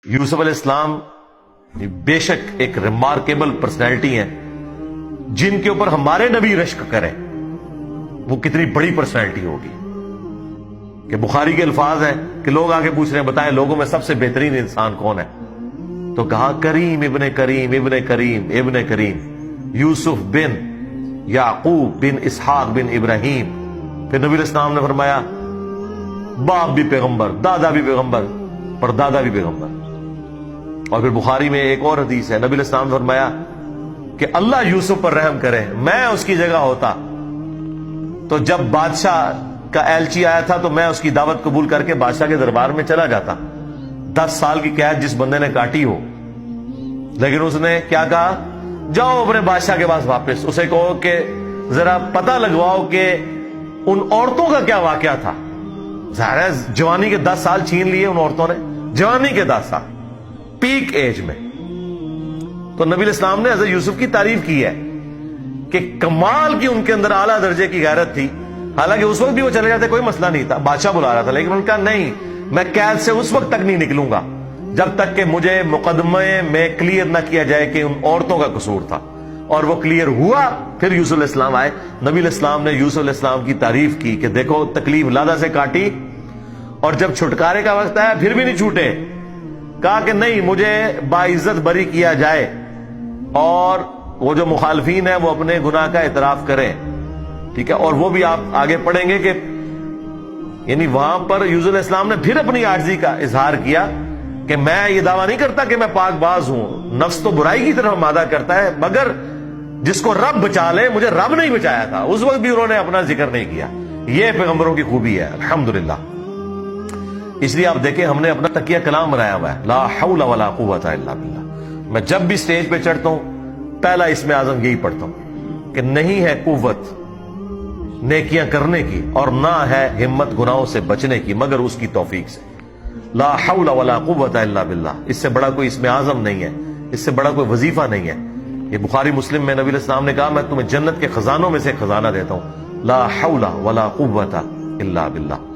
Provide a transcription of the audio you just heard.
یوسف علیہ السلام بے شک ایک ریمارکیبل پرسنالٹی ہیں، جن کے اوپر ہمارے نبی رشک کریں وہ کتنی بڑی پرسنالٹی ہوگی کہ بخاری کے الفاظ ہیں کہ لوگ آگے پوچھ رہے ہیں بتائیں لوگوں میں سب سے بہترین انسان کون ہے؟ تو کہا کریم ابن کریم ابن کریم ابن کریم یوسف بن یعقوب بن اسحاق بن ابراہیم۔ پھر نبی علیہ السلام نے فرمایا باپ بھی پیغمبر، دادا بھی پیغمبر، پر دادا بھی پیغمبر۔ اور پھر بخاری میں ایک اور حدیث ہے، نبی علیہ السلام نے فرمایا کہ اللہ یوسف پر رحم کرے، میں اس کی جگہ ہوتا تو جب بادشاہ کا ایلچی آیا تھا تو میں اس کی دعوت قبول کر کے بادشاہ کے دربار میں چلا جاتا۔ 10 سال کی قید جس بندے نے کاٹی ہو، لیکن اس نے کیا کہا؟ جاؤ اپنے بادشاہ کے پاس واپس، اسے کہو کہ ذرا پتہ لگواؤ کہ ان عورتوں کا کیا واقعہ تھا۔ ظاہر ہے جوانی کے 10 سال چھین لیے ان عورتوں نے، جوانی کے 10 سال پیک ایج میں۔ تو نبی علیہ السلام نے حضرت یوسف کی تعریف کی ہے کہ کمال کی ان کے اندر اعلیٰ درجے کی غیرت تھی۔ حالانکہ اس وقت بھی وہ چلے جاتے کوئی مسئلہ نہیں تھا، بادشاہ بلا رہا تھا، لیکن ان کا نہیں، میں قید سے اس وقت تک نہیں نکلوں گا جب تک کہ مجھے مقدمے میں کلیئر نہ کیا جائے کہ ان عورتوں کا قصور تھا۔ اور وہ کلیئر ہوا، پھر یوسف علیہ السلام آئے۔ نبی علیہ السلام نے یوسف علیہ السلام کی تعریف کی کہ دیکھو تکلیف لادہ سے کاٹی، اور جب چھٹکارے کا وقت آیا پھر بھی نہیں چھوٹے، کہا کہ نہیں مجھے باعزت بری کیا جائے اور وہ جو مخالفین ہیں وہ اپنے گناہ کا اعتراف کریں، ٹھیک ہے۔ اور وہ بھی آپ آگے پڑھیں گے کہ یعنی وہاں پر یوسف علیہ السلام نے پھر اپنی عاجزی کا اظہار کیا کہ میں یہ دعویٰ نہیں کرتا کہ میں پاک باز ہوں، نفس تو برائی کی طرف مادہ کرتا ہے، مگر جس کو رب بچا لے، مجھے رب نہیں بچایا تھا، اس وقت بھی انہوں نے اپنا ذکر نہیں کیا۔ یہ پیغمبروں کی خوبی ہے الحمدللہ۔ اس لیے آپ دیکھیں ہم نے اپنا تکیہ کلام بنایا ہوا ہے، لا حول ولا قوت الا باللہ۔ میں جب بھی سٹیج پہ چڑھتا ہوں پہلا اسم اعظم یہی پڑھتا ہوں کہ نہیں ہے قوت نیکیاں کرنے کی اور نہ ہے ہمت گناہوں سے بچنے کی مگر اس کی توفیق سے۔ لا حول ولا قوت الا باللہ، اس سے بڑا کوئی اسم اعظم نہیں ہے، اس سے بڑا کوئی وظیفہ نہیں ہے۔ یہ بخاری مسلم میں نبی علیہ السلام نے کہا میں تمہیں جنت کے خزانوں میں سے خزانہ دیتا ہوں، لا حول ولا قوت الا باللہ۔